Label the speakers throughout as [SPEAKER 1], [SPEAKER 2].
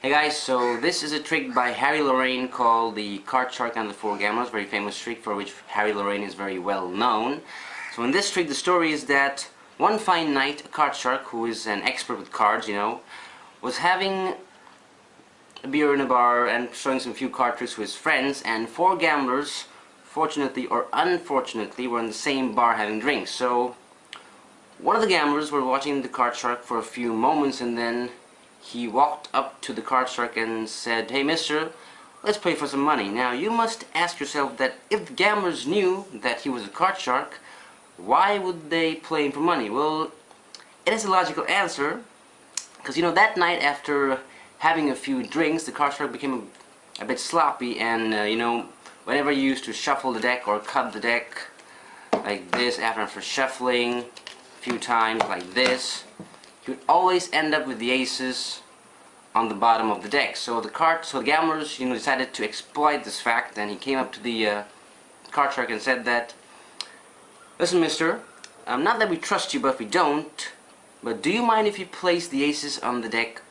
[SPEAKER 1] Hey guys, so this is a trick by Harry Lorayne called the Card Shark and the Four Gamblers, very famous trick for which Harry Lorayne is very well known. So in this trick the story is that one fine night a card shark, who is an expert with cards, was having a beer in a bar and showing some few card tricks to his friends, and four gamblers, fortunately or unfortunately, were in the same bar having drinks. So one of the gamblers were watching the card shark for a few moments, and then he walked up to the card shark and said, "Hey mister, let's play for some money." Now you must ask yourself that if the gamblers knew that he was a card shark, why would they play him for money? Well, it is a logical answer, because that night after having a few drinks, the card shark became a bit sloppy, and whenever you used to shuffle the deck or cut the deck like this, after shuffling a few times like this, you would always end up with the aces on the bottom of the deck. So the gamblers decided to exploit this fact, and he came up to the card shark and said that, "Listen mister, not that we trust you, but we don't, but do you mind if you place the aces on the deck,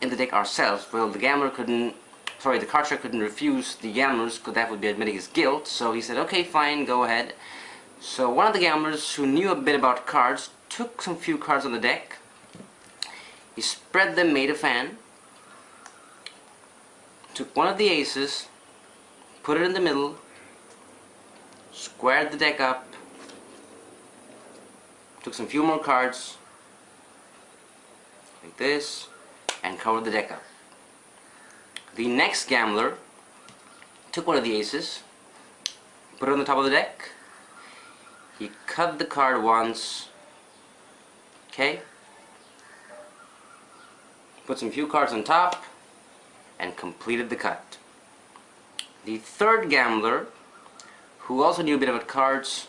[SPEAKER 1] in the deck ourselves?" Well, the card shark couldn't refuse the gamblers, because that would be admitting his guilt, so he said, "Okay, fine, go ahead." So one of the gamblers, who knew a bit about cards, took some few cards on the deck. He spread them, made a fan, took one of the aces, put it in the middle, squared the deck up, took some few more cards like this, and covered the deck up. The next gambler took one of the aces, put it on the top of the deck. He cut the card once, okay, put some few cards on top, and completed the cut. The third gambler, who also knew a bit about cards,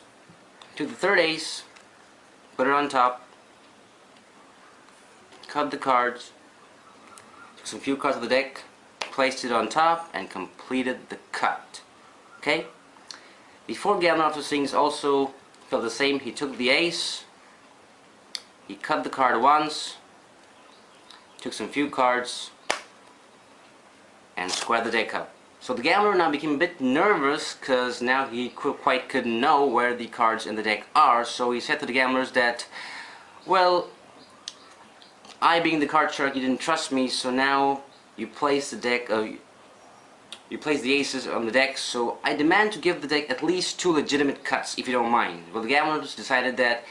[SPEAKER 1] took the third ace, put it on top, cut the cards, took some few cards of the deck, placed it on top, and completed the cut. Okay? The fourth gambler, after things, also felt the same. He took the ace, he cut the card once, took some few cards, and squared the deck up. So the gambler now became a bit nervous, because now he quite couldn't know where the cards in the deck are. So he said to the gamblers that, "Well, I being the card shark, you didn't trust me, so now you place the deck, you place the aces on the deck, so I demand to give the deck at least 2 legitimate cuts, if you don't mind." Well, the gamblers decided that,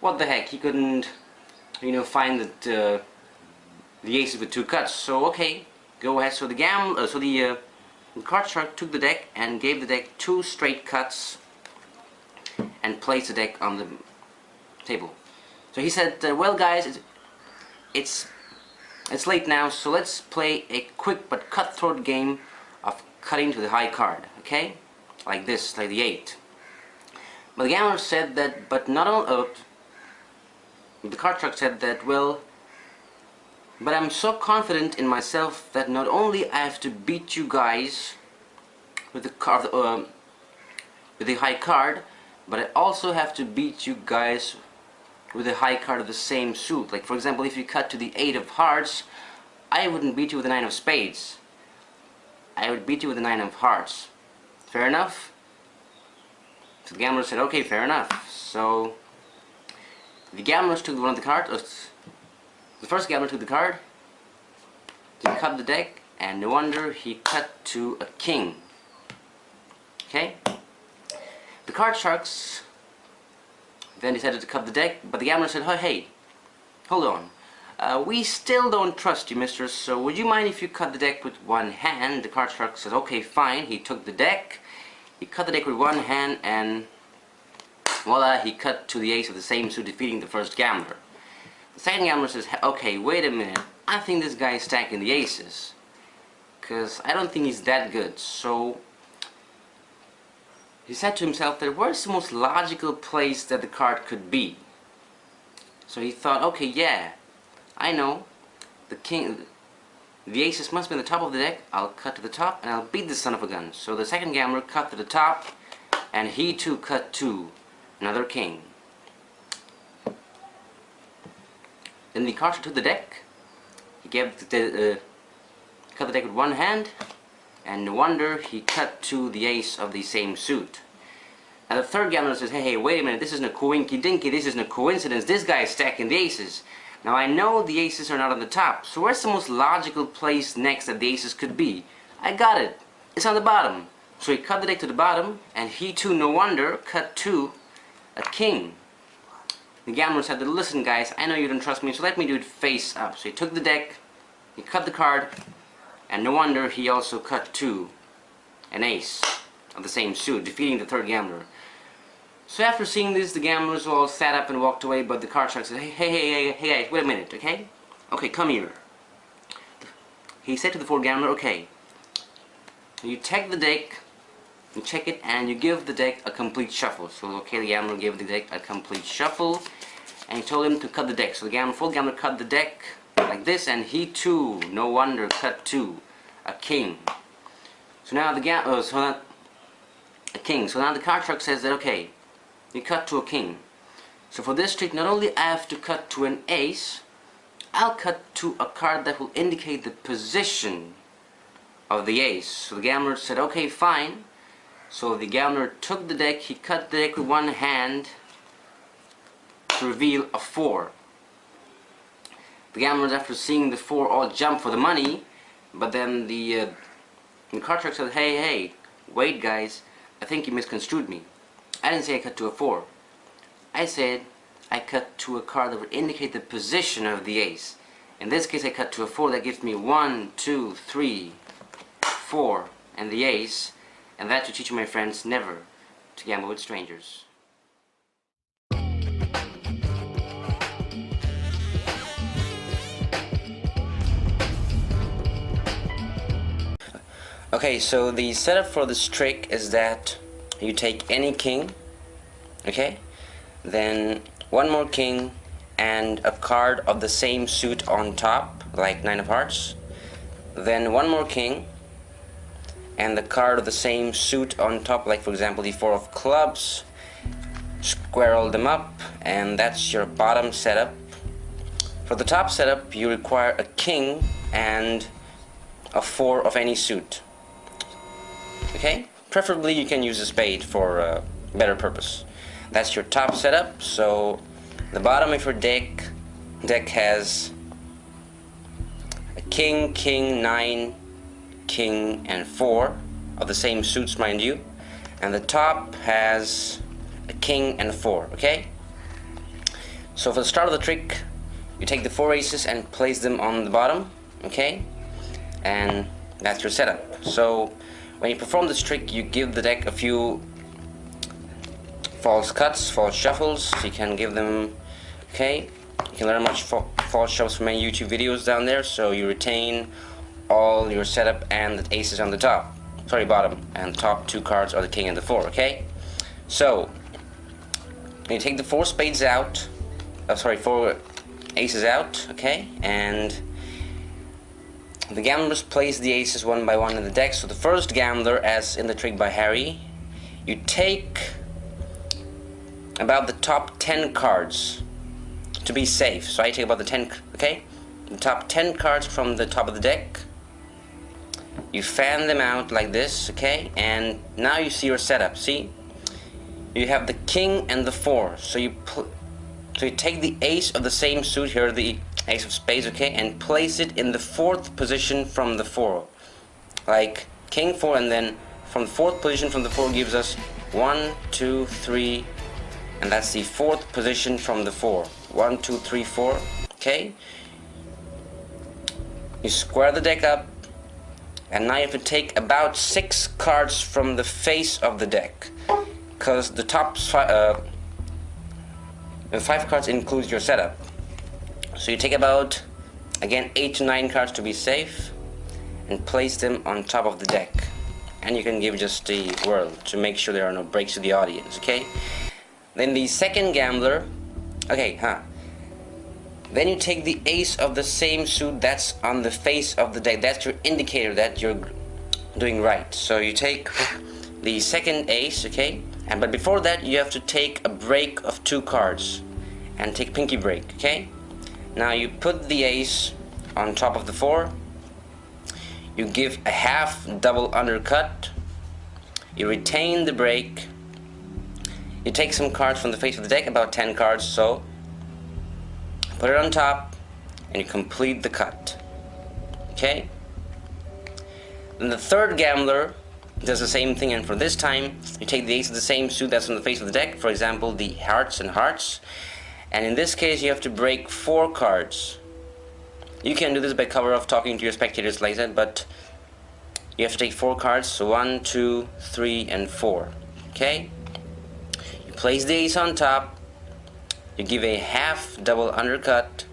[SPEAKER 1] what the heck, he couldn't, find that the aces with 2 cuts. So okay, go ahead. So the card shark took the deck and gave the deck 2 straight cuts, and placed the deck on the table. So he said, "Well guys, it's late now, so let's play a quick but cutthroat game of cutting to the high card, okay? Like this, like the 8. But the gambler said that, the card shark said that, "Well, but I'm so confident in myself that not only I have to beat you guys with the high card, but I also have to beat you guys with a high card of the same suit. Like, for example, if you cut to the 8 of hearts, I wouldn't beat you with the 9 of spades. I would beat you with the 9 of hearts. Fair enough?" So the gambler said, "Okay, fair enough." So the gamblers took one of the cards. The first gambler took the card, he cut the deck, and no wonder he cut to a king. Okay? The card sharks then decided to cut the deck, but the gambler said, "Oh, hey, hold on. We still don't trust you, mister, so would you mind if you cut the deck with one hand?" The card shark said, "Okay, fine." He took the deck, he cut the deck with one hand, and voila, he cut to the ace of the same suit, defeating the first gambler. The second gambler says, "Okay, wait a minute, I think this guy is stacking the aces, because I don't think he's that good." So he said to himself that, where's the most logical place that the card could be? So he thought, okay, yeah, I know, the aces must be on the top of the deck. I'll cut to the top and I'll beat this son of a gun. So the second gambler cut to the top, and he too cut to another king. Then the card took the deck, he gave cut the deck with one hand, and no wonder he cut to the ace of the same suit. And the third gambler says, hey, wait a minute, this isn't a coinky dinky, this isn't a coincidence, this guy is stacking the aces. Now I know the aces are not on the top, so where's the most logical place next that the aces could be? I got it, it's on the bottom. So he cut the deck to the bottom, and he too, no wonder, cut to a king. The gambler said, listen guys, I know you don't trust me, so let me do it face up. So he took the deck, he cut the card, and no wonder he also cut to an ace of the same suit, defeating the third gambler. So after seeing this, the gamblers all sat up and walked away, but the card shark said, hey guys, wait a minute, okay? Okay, come here. He said to the fourth gambler, okay, you take the deck, you check it, and you give the deck a complete shuffle. So okay, the gambler gave the deck a complete shuffle, and he told him to cut the deck. So the fourth gambler cut the deck like this, and he too, no wonder, cut to a king. So now the a king. So now the card shark says that okay, you cut to a king. So for this trick, not only I have to cut to an ace, I'll cut to a card that will indicate the position of the ace. So the gambler said, okay, fine. So the gambler took the deck, he cut the deck with one hand to reveal a 4. The gamblers, after seeing the 4, all jumped for the money, but then the card shark said, hey, wait guys, I think you misconstrued me. I didn't say I cut to a 4. I said I cut to a card that would indicate the position of the ace. In this case I cut to a 4, that gives me 1, 2, 3, 4, and the ace, and that to teach you, my friends, never to gamble with strangers. Okay, so the setup for this trick is that you take any king, okay, then one more king and a card of the same suit on top, like 9 of hearts, then one more king and the card of the same suit on top, like for example the 4 of clubs, square all them up, and that's your bottom setup. For the top setup you require a king and a 4 of any suit. Okay? Preferably you can use a spade for a better purpose. That's your top setup. So the bottom of your deck has a king, king, 9, king, and 4 of the same suits, mind you. And the top has a king and a 4, okay? So for the start of the trick, you take the 4 aces and place them on the bottom, okay? And that's your setup. So when you perform this trick, you give the deck a few false cuts, false shuffles. You can give them, okay? You can learn much false shuffles from many YouTube videos down there, so you retain all your setup and the aces on the top. Sorry, bottom. And the top 2 cards are the king and the 4, okay? So, you take the 4 spades out, 4 aces out, okay? And the gamblers place the aces one by one in the deck. So the first gambler, as in the trick by Harry, you take about the top 10 cards to be safe. So I take about the 10, okay? The top 10 cards from the top of the deck. You fan them out like this, okay? And now you see your setup, see? You have the king and the 4. So you take the ace of the same suit, here the ace of spades, okay, and place it in the 4th position from the 4, like king 4, and then from the 4th position from the 4 gives us 1, 2, 3, and that's the 4th position from the 4. 1, 2, 3, 4, okay? You square the deck up, and now you have to take about 6 cards from the face of the deck, because the top 5 cards includes your setup. So you take about, again, 8 to 9 cards to be safe, and place them on top of the deck. And you can give just a whirl to make sure there are no breaks to the audience, okay? Then the second gambler, then you take the ace of the same suit that's on the face of the deck. That's your indicator that you're doing right. So you take the second ace, okay? But before that, you have to take a break of 2 cards, and take pinky break, okay? Now you put the ace on top of the 4, you give a half double undercut, you retain the break, you take some cards from the face of the deck, about 10 cards, so put it on top and you complete the cut. Okay? Then the third gambler does the same thing, and for this time you take the ace of the same suit that's on the face of the deck, for example the hearts and hearts, and in this case you have to break 4 cards. You can do this by cover of talking to your spectators like that, but you have to take 4 cards, so 1, 2, 3, and 4. Okay? You place the ace on top, you give a half double undercut,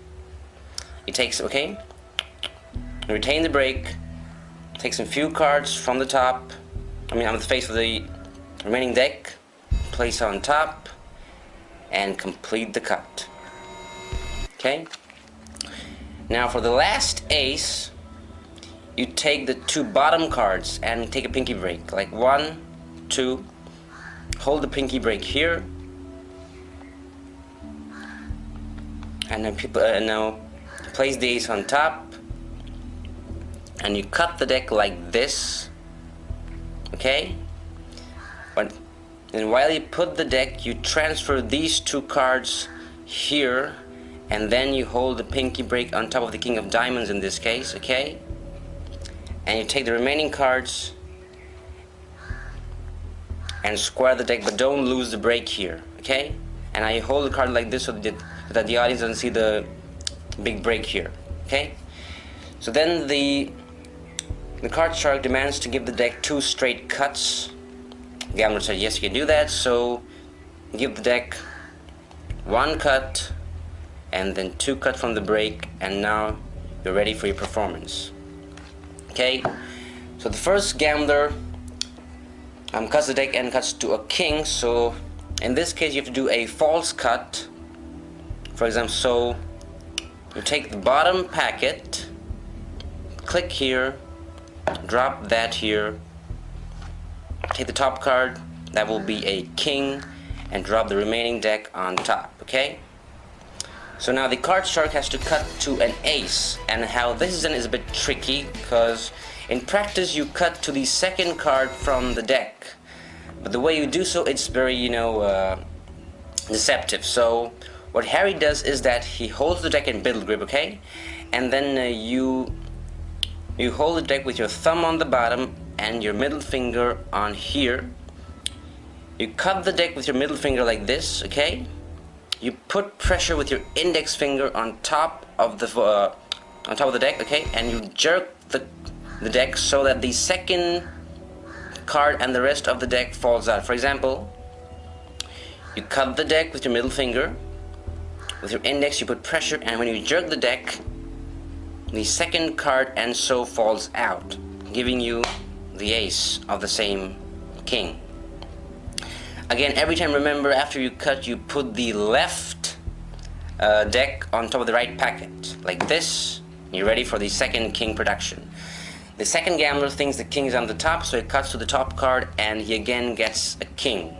[SPEAKER 1] you take, okay, you retain the break, take some few cards from the top, on the face of the remaining deck, place on top, and complete the cut. Okay? Now for the last ace, you take the 2 bottom cards and take a pinky break, like 1, 2, hold the pinky break here, and then now place the ace on top, and you cut the deck like this. Okay? And while you put the deck, you transfer these 2 cards here, and then you hold the pinky break on top of the king of diamonds in this case, okay? And you take the remaining cards and square the deck, but don't lose the break here, okay? And I hold the card like this so that the audience doesn't see the big break here, okay? So then the card shark demands to give the deck 2 straight cuts. The gambler said yes, you can do that, so give the deck 1 cut and then 2 cut from the break, and now you're ready for your performance. Okay, so the first gambler cuts the deck and cuts to a king, so in this case you have to do a false cut. For example, so you take the bottom packet, click here, drop that here, take the top card, that will be a king, and drop the remaining deck on top, okay? So now the card shark has to cut to an ace, and how this is done is a bit tricky, because in practice you cut to the second card from the deck, but the way you do so, it's very, deceptive. So what Harry does is that he holds the deck in middle grip, okay? And then you hold the deck with your thumb on the bottom and your middle finger on here. You cut the deck with your middle finger like this, okay? You put pressure with your index finger on top of the deck, okay? And you jerk the deck so that the second card and the rest of the deck falls out. For example, you cut the deck with your middle finger, with your index you put pressure, and when you jerk the deck, the second card and so falls out, giving you the ace of the same king. Again, every time, remember, after you cut, you put the left deck on top of the right packet, like this. You're ready for the second king production. The second gambler thinks the king is on the top, so he cuts to the top card, and he again gets a king.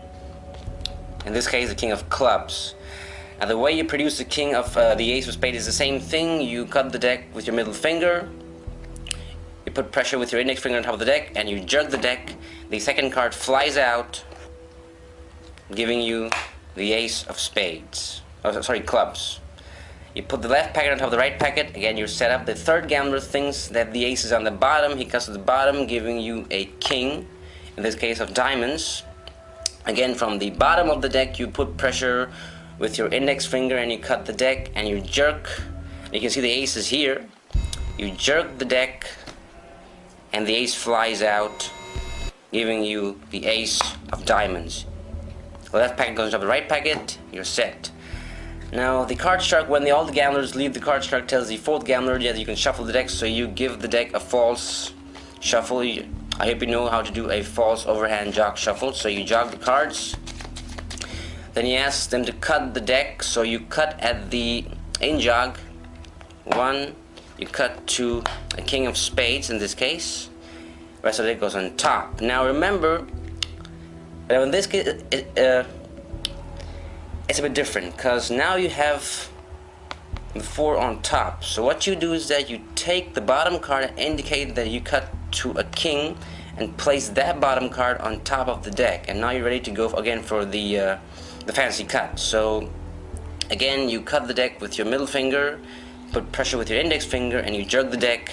[SPEAKER 1] In this case, the king of clubs. Now the way you produce the king of the ace of spades is the same thing. You cut the deck with your middle finger, you put pressure with your index finger on top of the deck, and you jerk the deck. The second card flies out, giving you the ace of spades. Oh, sorry, clubs. You put the left packet on top of the right packet. Again, you're set up. The third gambler thinks that the ace is on the bottom. He cuts to the bottom, giving you a king, in this case of diamonds. Again, from the bottom of the deck, you put pressure with your index finger and you cut the deck and you jerk. You can see the ace is here. You jerk the deck and the ace flies out, giving you the ace of diamonds. The left packet goes on top of the right packet. You're set. Now the card shark, when all the gamblers leave, the card shark tells the fourth gambler that you can shuffle the deck, so you give the deck a false shuffle. I hope you know how to do a false overhand jog shuffle. So you jog the cards, then he asks them to cut the deck, so you cut at the in jog 1, you cut to a king of spades in this case, the rest of the deck goes on top. Now remember, in this case it's a bit different, because now you have the 4 on top. So what you do is that you take the bottom card and indicate that you cut to a king and place that bottom card on top of the deck, and now you're ready to go again for the fancy cut. So again, you cut the deck with your middle finger, put pressure with your index finger, and you jerk the deck,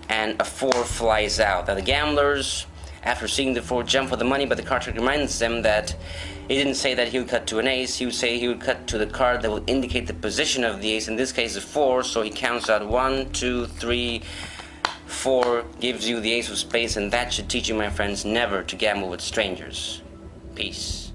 [SPEAKER 1] and a 4 flies out. Now the gamblers, after seeing the 4, jump for the money, but the card trick reminds them that he didn't say that he would cut to an ace. He would say he would cut to the card that will indicate the position of the ace, in this case the 4, so he counts out 1, 2, 3, 4, gives you the ace of spades, and that should teach you, my friends, never to gamble with strangers. Peace.